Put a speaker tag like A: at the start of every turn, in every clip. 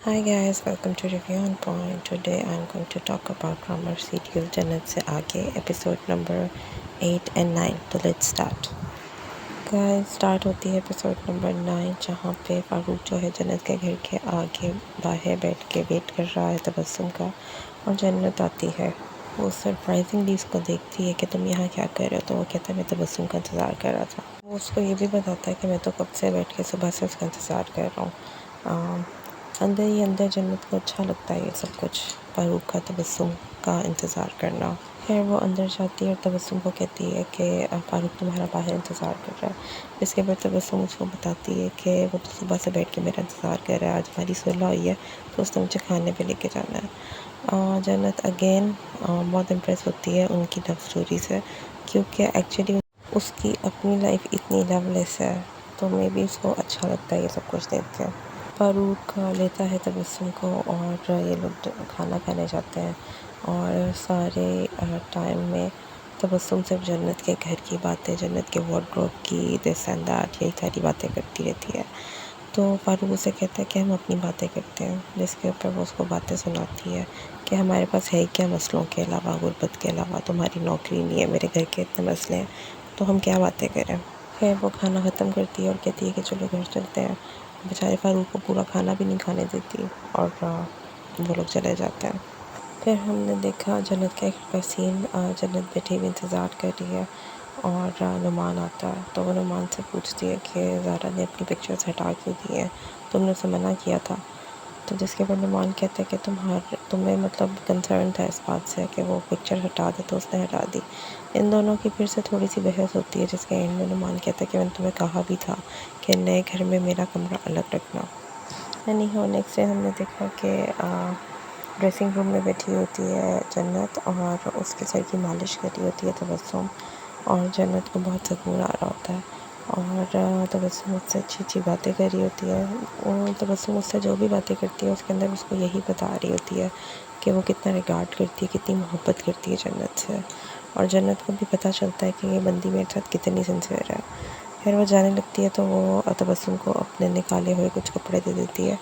A: Hi guys, welcome to Review on Point. Today I'm going to talk about drama serial जन्नत से आगे episode number 8 and 9. तो let's start. Guys, start होती है episode number 9 जहाँ पे फारूक जो है जन्नत के घर के आगे बाहर बैठ के वेट कर रहा है तबस्सुम का, और जन्नत आती है। वो सरप्राइजिंगली उसको देखती है कि तुम यहाँ क्या कर रहे हो। तो वो कहता है मैं तबस्सुम का इंतज़ार कर रहा था। वो उसको ये भी बताता है कि मैं तो कब से बैठ के सुबह से उसका इंतज़ार कर रहा हूँ। अंदर ही अंदर जन्नत को अच्छा लगता है ये सब कुछ, फारूक का तबस्सुम का इंतज़ार करना। फिर वो अंदर जाती है और तबस्सुम को कहती है कि फारूक तुम्हारा बाहर इंतज़ार कर रहा है। इसके बाद तबस्सुम उसको बताती है कि वो तो सुबह से बैठ के मेरा इंतज़ार कर रहा है, आज हमारी सुलह हुई है तो उसने मुझे खाने पे लेके जाना है। जन्नत अगेन बहुत इम्प्रेस होती है उनकी लव स्टोरी से, क्योंकि एक्चुअली उसकी अपनी लाइफ इतनी लवलेस है, तो मे बी उसको अच्छा लगता है ये सब कुछ देख के। फारूक लेता है तबस्सुम को और ये लोग खाना खाने जाते हैं, और सारे टाइम में तबस्सुम सिर्फ जन्नत के घर की बातें, जन्नत के वार्डरोब की, दिस एंड दैट, यही सारी बातें करती रहती है। तो फारूक उसे कहता है कि हम अपनी बातें करते हैं, जिसके ऊपर वो उसको बातें सुनाती है कि हमारे पास है क्या मसलों के अलावा, गुर्बत के अलावा, तुम्हारी नौकरी नहीं है, मेरे घर के इतने मसले हैं, तो हम क्या बातें करें। फिर वो खाना ख़त्म करती है और कहती है कि चलो घर चलते हैं। बेचारे फारूक को पूरा खाना भी नहीं खाने देती और वो लोग चले जाते हैं। फिर हमने देखा जन्नत का एक सीन, जन्नत बैठी हुई इंतज़ार कर रही है और नुमान आता है। तो वो नुमान से पूछती है कि ज़ारा ने अपनी पिक्चर्स हटा क्यों दी है, तुमने उसे मना किया था। तो जिसके बाद नुमान कहता है कि तुम्हें मतलब कंसर्न था इस बात से कि वो पिक्चर हटा दे, तो उसने हटा दी। इन दोनों की फिर से थोड़ी सी बहस होती है, जिसके एंड में नुमान कहता है कि मैंने तुम्हें कहा भी था कि नए घर में मेरा कमरा अलग रखना। यानी हो नेक्स्ट डे हमने देखा कि ड्रेसिंग रूम में बैठी होती है जन्नत और उसके सर की मालिश कर रही होती है तबस्सुम, और जन्नत को बहुत सुकून आ रहा होता है। और तबस्सुम उससे अच्छी अच्छी बातें कर रही होती है। वो तबस्सुम उससे जो भी बातें करती है उसके अंदर उसको यही बता रही होती है कि वो कितना रिगार्ड करती है, कितनी मोहब्बत करती है जन्नत से। और जन्नत को भी पता चलता है कि ये बंदी मेरे साथ कितनी सिंसियर है। फिर वो जाने लगती है तो वो तबस्सुम को अपने निकाले हुए कुछ कपड़े दे देती है,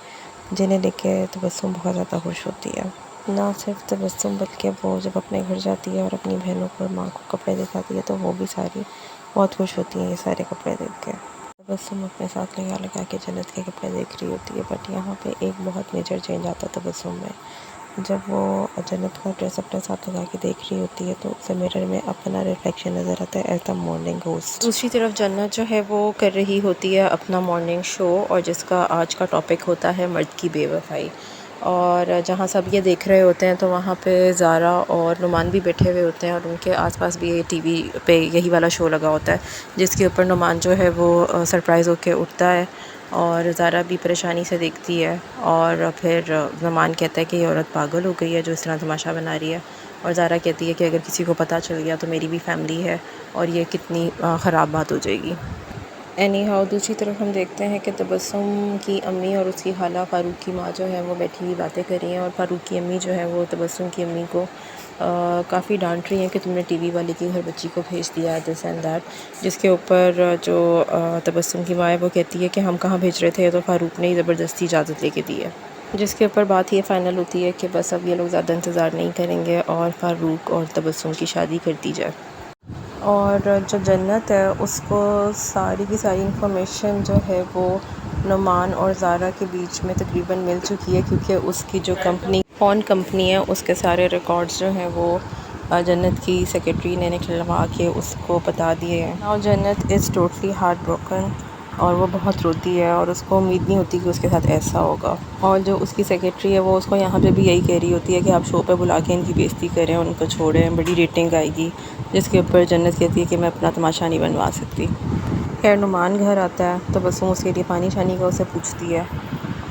A: जिन्हें लेके तबस्सुम बहुत ज़्यादा खुश होती है। ना सिर्फ तबस्सुम बल्कि वो जब अपने घर जाती है और अपनी बहनों को और माँ को कपड़े दिखाती है तो वो भी सारी बहुत खुश होती हैं ये सारे कपड़े देख के। तबस्सुम अपने साथ लगा लगा के जन्नत के कपड़े देख रही होती है, बट यहाँ पे एक बहुत मेजर चेंज आता है तबस्सुम में। जब वो जन्नत का ड्रेस अपने साथ लगा के देख रही होती है तो उसे मिरर में अपना रिफ्लेक्शन नज़र आता है एज द मॉर्निंग घोस्ट। दूसरी तरफ जन्नत जो है वो कर रही होती है अपना मॉर्निंग शो, और जिसका आज का टॉपिक होता है मर्द की बेवफाई। और जहाँ सब ये देख रहे होते हैं तो वहाँ पे ज़ारा और नुमान भी बैठे हुए होते हैं, और उनके आसपास भी ये टीवी पे यही वाला शो लगा होता है, जिसके ऊपर नुमान जो है वो सरप्राइज़ होकर उठता है और ज़ारा भी परेशानी से देखती है। और फिर नुमान कहता है कि ये औरत पागल हो गई है जो इस तरह तमाशा बना रही है, और ज़ारा कहती है कि अगर किसी को पता चल गया तो मेरी भी फैमिली है और ये कितनी ख़राब बात हो जाएगी। एनी हाउ दूसरी तरफ हम देखते हैं कि तबस्सुम की अम्मी और उसकी खाला फ़ारूक की माँ जो है वो बैठी हुई बातें कर रही हैं, और फ़ारूक की अम्मी जो है वो तबस्सुम की अम्मी को काफ़ी डांट रही हैं कि तुमने टीवी वाले के घर बच्ची को भेज दिया है, दिस एंड दैट। जिसके ऊपर जो तबस्सुम की माँ है वो कहती है कि हम कहाँ भेज रहे थे, तो फ़ारूक ने ही ज़बरदस्ती इजाज़त लेके दी है। जिसके ऊपर बात ये फ़ाइनल होती है कि बस अब ये लोग ज़्यादा इंतज़ार नहीं करेंगे और फ़ारूक और तबस्सुम की शादी कर दी जाए। और जो जन्नत है उसको सारी की सारी इन्फॉर्मेशन जो है वो नुमान और ज़ारा के बीच में तकरीबन मिल चुकी है, क्योंकि उसकी जो फ़ोन कंपनी है उसके सारे रिकॉर्ड्स जो हैं वो जन्नत की सेक्रेटरी ने निकलवा के उसको बता दिए हैं। और जन्नत इज़ टोटली हार्ट ब्रोकन, और वो बहुत रोती है और उसको उम्मीद नहीं होती कि उसके साथ ऐसा होगा। और जो उसकी सेक्रेटरी है वो उसको यहाँ पे भी यही कह रही होती है कि आप शो पे बुला के इनकी बेइज्जती करें, उनको छोड़ें, बड़ी रेटिंग आएगी। जिसके ऊपर जन्नत कहती है कि मैं अपना तमाशा नहीं बनवा सकती। खैर नुमान घर आता है तो बस उसके लिए पानी शानी का उसे पूछती है,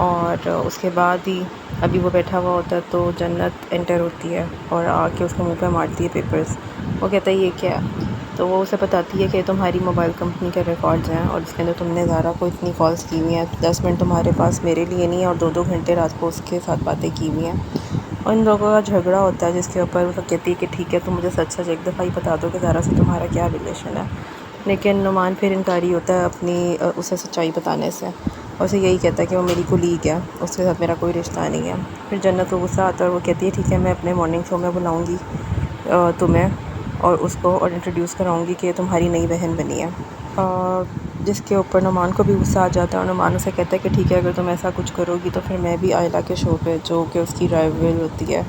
A: और उसके बाद ही अभी वो बैठा हुआ होता है तो जन्नत एंटर होती है और आके उसको मुंह पे मारती है पेपर्स। वो कहता है ये क्या है, तो वो उसे बताती है कि तुम्हारी मोबाइल कंपनी के रिकॉर्ड्स हैं और इसके अंदर तुमने ज़ारा को इतनी कॉल्स की हुई हैं, 10 मिनट तुम्हारे पास मेरे लिए नहीं है और 2-2 घंटे रात को उसके साथ बातें की हुई हैं। और इन लोगों का झगड़ा होता है, जिसके ऊपर वो कहती है कि ठीक है तुम मुझे सच सच एक दफ़ा ही बता दो कि ज़ारा से तुम्हारा क्या रिलेशन है। लेकिन नुमान फिर इनकारी होता है अपनी उसे सच्चाई बताने से। और उसे यही कहता है कि वो मेरी कोलीग है, उसके साथ मेरा कोई रिश्ता नहीं है। फिर जन्नत को गुस्सा आता है और वो कहती है ठीक है, मैं अपने मॉर्निंग शो में बुलाऊँगी तुम्हें और उसको और इंट्रोड्यूस कराऊँगी कि तुम्हारी नई बहन बनी है। जिसके ऊपर नुमान को भी गुस्सा आ जाता है और नुमान उसे कहता है कि ठीक है, अगर तुम ऐसा कुछ करोगी तो फिर मैं भी आयला के शो पे, जो कि उसकी राइवल होती है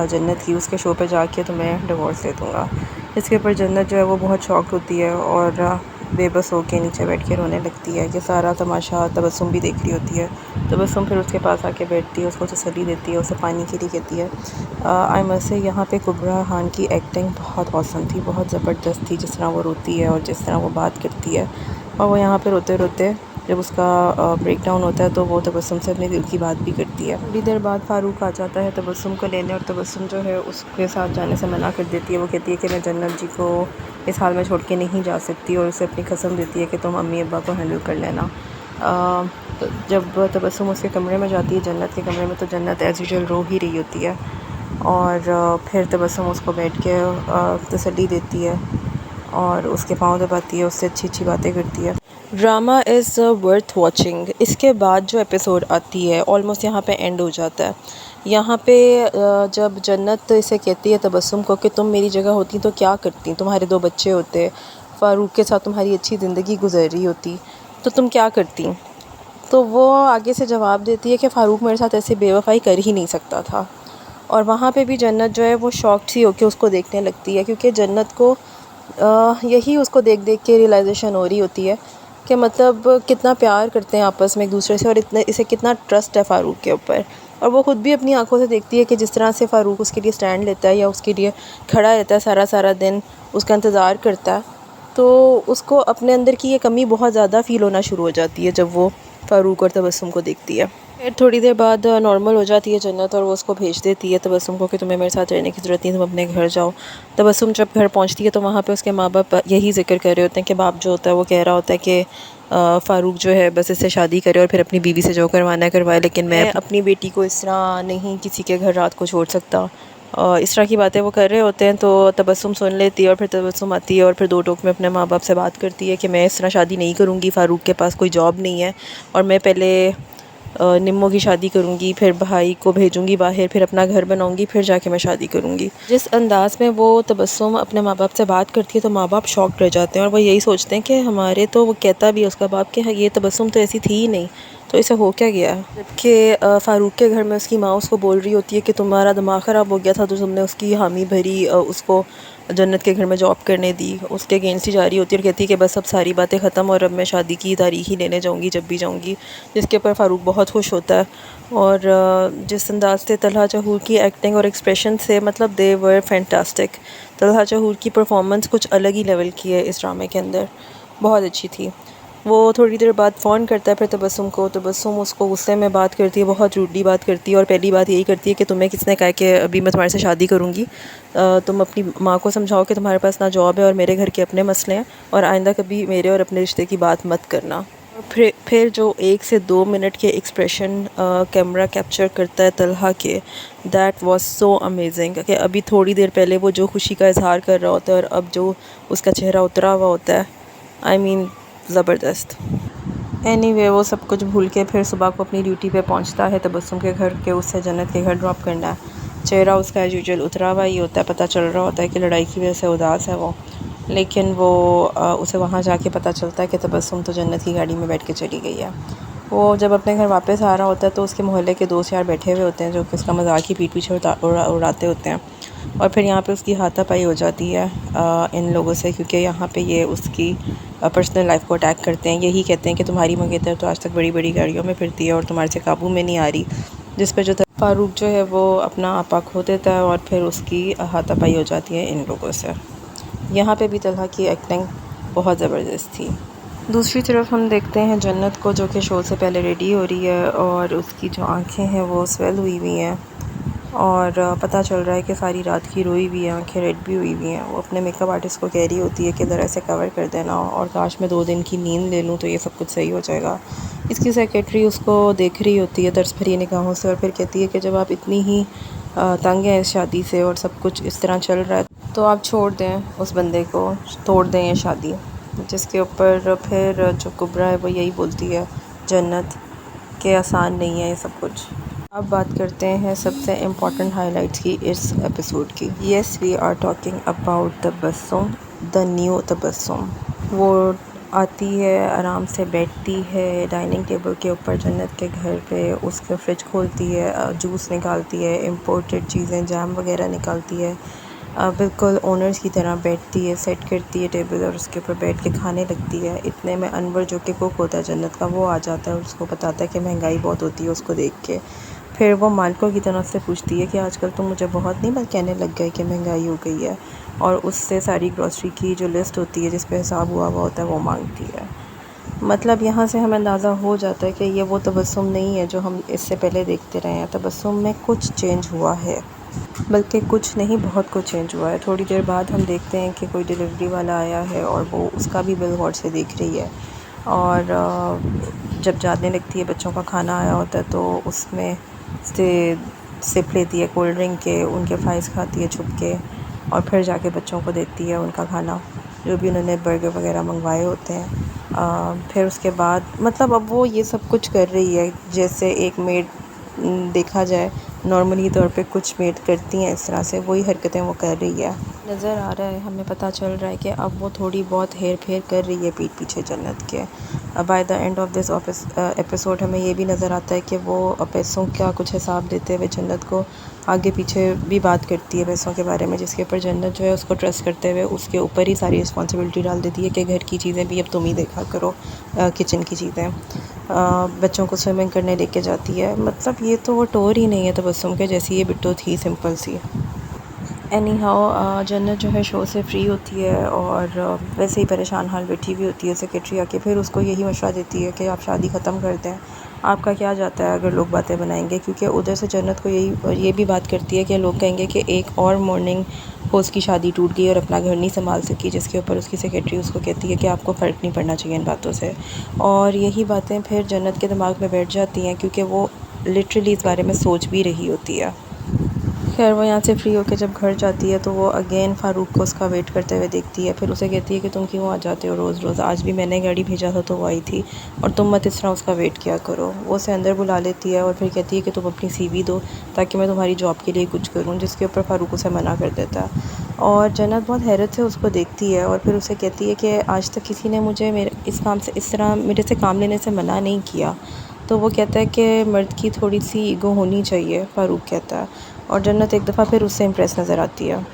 A: जन्नत की, उसके शो पे जाके तुम्हें डिवोर्स दे दूँगा। इसके ऊपर जन्नत जो है वो बहुत शॉक होती है और बेबस होके नीचे बैठ के रोने लगती है। ये सारा तमाशा तबस्सुम भी देख रही होती है। तबस्सुम फिर उसके पास आके बैठती है, उसको तसल्ली देती है, उसे पानी के लिए कहती है। आई मस्ट से यहाँ पे कुबरा खान की एक्टिंग बहुत औसम थी, बहुत ज़बरदस्त थी, जिस तरह वो रोती है और जिस तरह वो बात करती है। और वो यहाँ पे रोते रोते जब उसका ब्रेक डाउन होता है तो वो तबस्सुम से अपने दिल की बात भी करती है। थोड़ी देर बाद फ़ारूक आ जाता है तबस्सुम को लेने और तबस्सुम जो है उसके साथ जाने से मना कर देती है। वो कहती है कि मैं जन्नत जी को इस हाल में छोड़ के नहीं जा सकती और उसे अपनी कसम देती है कि तुम अम्मी अब्बा को हैंडल कर लेना। तो जब तबस्सुम उसके कमरे में जाती है, जन्नत के कमरे में, तो जन्नत एज़ यूजुअल रो ही रही होती है और फिर तबस्सुम उसको बैठ के तसल्ली देती है और उसके पाँव दबाती है, उससे अच्छी अच्छी बातें करती है। Drama is worth watching. इसके बाद जो एपिसोड आती है ऑलमोस्ट यहाँ पे एंड हो जाता है। यहाँ पे जब जन्नत इसे कहती है तबस्सुम को कि तुम मेरी जगह होती तो क्या करती, तुम्हारे 2 बच्चे होते, फ़ारूक के साथ तुम्हारी अच्छी ज़िंदगी गुजर रही होती, तो तुम क्या करती। तो वो आगे से जवाब देती है कि फ़ारूक मेरे साथ ऐसे बेवफ़ाई कर ही नहीं सकता था। और वहाँ पे भी जन्नत जो है वो शॉक्ड सी होकर उसको देखने लगती है, क्योंकि जन्नत को यही उसको देख देख के रियलाइजेशन हो रही होती है कि मतलब कितना प्यार करते हैं आपस में एक दूसरे से और इसे कितना ट्रस्ट है फ़ारूक के ऊपर। और वो ख़ुद भी अपनी आंखों से देखती है कि जिस तरह से फ़ारूक उसके लिए स्टैंड लेता है या उसके लिए खड़ा रहता है, सारा सारा दिन उसका इंतज़ार करता है, तो उसको अपने अंदर की ये कमी बहुत ज़्यादा फ़ील होना शुरू हो जाती है जब वो फ़ारूक और तबस्सुम को देखती है। फिर थोड़ी देर बाद नॉर्मल हो जाती है जन्नत और वो उसको भेज देती है तबस्सुम को कि तुम्हें मेरे साथ रहने की ज़रूरत नहीं, तुम अपने घर जाओ। तबस्सुम जब घर पहुंचती है तो वहाँ पे उसके माँ बाप यही ज़िक्र कर रहे होते हैं कि बाप जो होता है वो कह रहा होता है कि फ़ारूक जो है बस इससे शादी करे और फिर अपनी बीवी से जो करवाना है करवाए, लेकिन मैं अपनी बेटी को इस तरह नहीं किसी के घर रात को छोड़ सकता। इस तरह की बातें वो कर रहे होते हैं। तो तबस्सुम सुन लेती है और फिर तबस्सुम आती है और फिर 2 टोक में अपने माँ बाप से बात करती है कि मैं इस तरह शादी नहीं करूँगी, फ़ारूक के पास कोई जॉब नहीं है और मैं पहले निम्मो की शादी करूँगी, फिर भाई को भेजूँगी बाहर, फिर अपना घर बनाऊँगी, फिर जाके मैं शादी करूँगी। जिस अंदाज़ में वो तबस्सुम अपने माँ बाप से बात करती है तो माँ बाप शॉक्ड रह जाते हैं और वो यही सोचते हैं कि हमारे, तो वो कहता भी है उसका बाप कि ये तबस्सुम तो ऐसी थी ही नहीं, तो इसे हो क्या गया। जबकि फ़ारूक के घर में उसकी माँ उसको बोल रही होती है कि तुम्हारा दिमाग ख़राब हो गया था तो तुमने उसकी हामी भरी उसको जन्नत के घर में जॉब करने दी। उसके अगेंस्ट ही जा रही होती है और कहती है कि बस अब सारी बातें ख़त्म और अब मैं शादी की तारीख़ ही लेने जाऊँगी जब भी जाऊँगी। जिसके ऊपर फ़ारूक बहुत खुश होता है और जिस अंदाज से तलहा जहूर की एक्टिंग और एक्सप्रेशन से, मतलब दे वर फैंटास्टिक। तलहा जहूर की परफॉर्मेंस कुछ अलग ही लेवल की है इस ड्रामे के अंदर, बहुत अच्छी थी। वो थोड़ी देर बाद फ़ोन करता है फिर तबस्सुम को। तबस्सुम उसको गुस्से में बात करती है, बहुत रूडली बात करती है और पहली बात यही करती है कि तुम्हें किसने कहा कि अभी मैं तुम्हारे से शादी करूँगी। तुम अपनी माँ को समझाओ कि तुम्हारे पास ना जॉब है और मेरे घर के अपने मसले हैं और आइंदा कभी मेरे और अपने रिश्ते की बात मत करना। फिर जो 1 से 2 मिनट के एक्सप्रेशन कैमरा कैप्चर करता है तलहा के, दैट वाज सो अमेजिंग। कि अभी थोड़ी देर पहले वो जो खुशी का इजहार कर रहा होता है और अब जो उसका चेहरा उतरा हुआ होता है, आई मीन ज़बरदस्त। एनीवे वो सब कुछ भूल के फिर सुबह को अपनी ड्यूटी पे पहुंचता है तबस्सुम के घर, के उससे जन्नत के घर ड्रॉप करना है। चेहरा उसका एज यूजुअल उतरा हुआ ही होता है, पता चल रहा होता है कि लड़ाई की वजह से उदास है वो, लेकिन वो उसे वहाँ जाके पता चलता है कि तबस्सुम तो जन्नत की गाड़ी में बैठ के चली गई है। वो जब अपने घर वापस आ रहा होता है तो उसके मोहल्ले के दोस्त यार बैठे हुए होते हैं जो कि उसका मजाक ही पीठ पीछे उड़ाते होते हैं। और फिर यहाँ पे उसकी हाथापाई हो जाती है इन लोगों से, क्योंकि यहाँ पे ये उसकी पर्सनल लाइफ को अटैक करते हैं। यही कहते हैं कि तुम्हारी मंगेतर तो आज तक बड़ी बड़ी गाड़ियों में फिरती है और तुम्हारे से काबू में नहीं आ रही। जिस पे जो फ़ारूक जो है वो अपना आपा खो देता है और फिर उसकी हाथापाई हो जाती है इन लोगों से। यहाँ पे भी तलहा की एक्टिंग बहुत ज़बरदस्त थी। दूसरी तरफ हम देखते हैं जन्नत को, जो कि शो से पहले रेडी हो रही है और उसकी जो आँखें हैं वो स्वेल हुई हुई हैं और पता चल रहा है कि सारी रात की रोई हुई है, आँखें रेड भी हुई हुई हैं। वो अपने मेकअप आर्टिस्ट को कह रही होती है कि ज़रा ऐसे कवर कर देना और काश मैं 2 दिन की नींद ले लूँ तो ये सब कुछ सही हो जाएगा। इसकी सेक्रेटरी उसको देख रही होती है तरस भरी निगाहों से और फिर कहती है कि जब आप इतनी ही तंग हैं इस शादी से और सब कुछ इस तरह चल रहा है तो आप छोड़ दें उस बंदे को, तोड़ दें ये शादी। जिसके ऊपर फिर जो कुबरा है वो यही बोलती है, जन्नत कि आसान नहीं है ये सब कुछ। अब बात करते हैं सबसे इम्पॉर्टेंट हाइलाइट्स की इस एपिसोड की। Yes, we are talking about Tabassum, the new Tabassum. वो आती है, आराम से बैठती है डाइनिंग टेबल के ऊपर जन्नत के घर पे, उसका फ्रिज खोलती है, जूस निकालती है, इम्पोर्टेड चीज़ें जैम वगैरह निकालती है, बिल्कुल ओनर्स की तरह बैठती है, सेट करती है टेबल और उसके ऊपर बैठ के खाने लगती है। इतने में अनवर जो कि कुक होता है जन्नत का, वो आ जाता है और उसको बताता है कि महंगाई बहुत होती है उसको देख के। फिर वो मालिकों की तरफ से पूछती है कि आजकल तो मुझे बहुत नहीं बस कहने लग गए कि महंगाई हो गई है, और उससे सारी ग्रॉसरी की जो लिस्ट होती है जिस पे हिसाब हुआ होता है वो मांगती है। मतलब यहाँ से हमें अंदाज़ा हो जाता है कि ये वो तबस्सुम नहीं है जो हम इससे पहले देखते रहे हैं। तबस्सुम में कुछ चेंज हुआ है, बल्कि कुछ नहीं बहुत कुछ चेंज हुआ है। थोड़ी देर बाद हम देखते हैं कि कोई डिलीवरी वाला आया है और वो उसका भी बिल गौर से देख रही है, और जब जाने लगती है बच्चों का खाना आया होता है तो उसमें से सिप लेती है कोल्ड ड्रिंक के, उनके फ्राइज़ खाती है छुप के, और फिर जाके बच्चों को देती है उनका खाना जो भी उन्होंने बर्गर वगैरह मंगवाए होते हैं। फिर उसके बाद मतलब अब वो ये सब कुछ कर रही है जैसे एक मेड देखा जाए नॉर्मली तौर पे कुछ मेड करती हैं, इस तरह से वही हरकतें वो कर रही है। नज़र आ रहा है, हमें पता चल रहा है कि अब वो थोड़ी बहुत हेर फेर कर रही है पीठ पीछे जन्नत के। By the end of this episode हमें ये भी नज़र आता है कि वो पैसों का कुछ हिसाब देते हुए जन्नत को आगे पीछे भी बात करती है पैसों के बारे में, जिसके ऊपर जन्नत जो है उसको ट्रस्ट करते हुए उसके ऊपर ही सारी रिस्पॉन्सिबिलिटी डाल देती है कि घर की चीज़ें भी अब तुम ही देखा करो, किचन की चीज़ें। बच्चों को स्विमिंग करने लेके जाती है। मतलब ये तो वो टोर ही नहीं है तबस्सुम के जैसी, ये बिट्टो थी सिंपल सी। एनी हाउ जन्नत जो है शो से फ्री होती है और वैसे ही परेशान हाल बैठी हुई होती है। सेक्रेटरी आके फिर उसको यही मशवरा देती है कि आप शादी ख़त्म कर दें, आपका क्या जाता है अगर लोग बातें बनाएंगे, क्योंकि उधर से जन्नत को ये भी बात करती है कि लोग कहेंगे कि एक और मॉर्निंग को उसकी शादी टूट गई और अपना घर नहीं संभाल सकी, जिसके ऊपर उसकी सेक्रेटरी उसको कहती है कि आपको फ़र्क नहीं पड़ना चाहिए इन बातों से। और यही बातें फिर जन्नत के दिमाग में बैठ जाती हैं क्योंकि वो लिटरली इस बारे में सोच भी रही होती है। खैर वो यहाँ से फ्री होकर जब घर जाती है तो वो अगेन फ़ारूक को उसका वेट करते हुए देखती है। फिर उसे कहती है कि तुम क्यों आ जाते हो रोज़ रोज़, आज भी मैंने गाड़ी भेजा था तो वो आई थी, और तुम मत इस तरह उसका वेट किया करो। वो उसे अंदर बुला लेती है और फिर कहती है कि तुम अपनी CV दो ताकि मैं तुम्हारी जॉब के लिए कुछ करूँ, जिसके ऊपर फ़ारूक उसे मना कर देता है। और जन्नत बहुत हैरत से उसको देखती है और फिर उसे कहती है कि आज तक किसी ने मुझे मेरे इस काम से इस तरह मेरे से काम लेने से मना नहीं किया। तो वो कहता है कि मर्द की थोड़ी सी ईगो होनी चाहिए, फ़ारूक कहता है। और जन्नत एक दफ़ा फिर उससे इम्प्रेस नज़र आती है।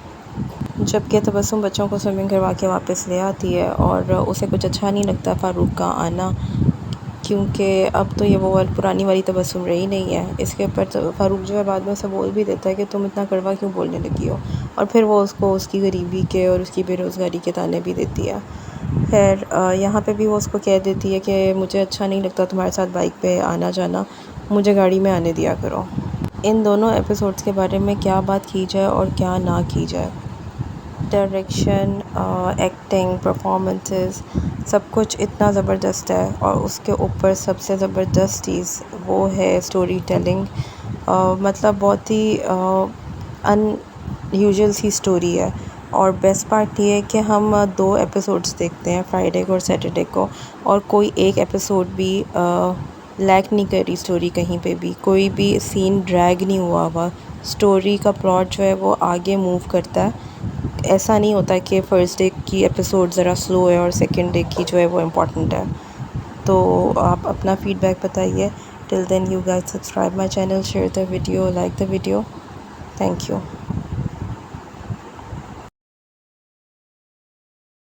A: जबकि तबस्सुम बच्चों को स्विमिंग करवा के वापस ले आती है और उसे कुछ अच्छा नहीं लगता फ़ारूक का आना, क्योंकि अब तो ये वो पुरानी वाली तबस्सुम रही नहीं है। इसके ऊपर तो फ़ारूक जो है बाद में उसे बोल भी देता है कि तुम इतना कड़वा क्यों बोलने लगी हो, और फिर वो उसको उसकी गरीबी के और उसकी बेरोज़गारी के ताने भी देती है। खैर यहाँ पे भी वो उसको कह देती है कि मुझे अच्छा नहीं लगता तुम्हारे साथ बाइक पे आना जाना, मुझे गाड़ी में आने दिया करो। इन दोनों एपिसोड्स के बारे में क्या बात की जाए और क्या ना की जाए, डायरेक्शन, एक्टिंग, परफॉर्मेंसेस, सब कुछ इतना ज़बरदस्त है। और उसके ऊपर सबसे ज़बरदस्त चीज़ वो है स्टोरी टेलिंग। मतलब बहुत ही अनयूजुअल सी स्टोरी है। और बेस्ट पार्ट ये है कि हम 2 एपिसोड्स देखते हैं, फ्राइडे को और सैटरडे को, और कोई एक एपिसोड भी लैक नहीं करी स्टोरी, कहीं पे भी कोई भी सीन ड्रैग नहीं हुआ। स्टोरी का प्लॉट जो है वो आगे मूव करता है। ऐसा नहीं होता कि फ़र्स्ट डे की एपिसोड ज़रा स्लो है और सेकंड डे की जो है वो इम्पॉर्टेंट है। तो आप अपना फ़ीडबैक बताइए। Till then you guys subscribe my channel, share the video, like the video. Thank you.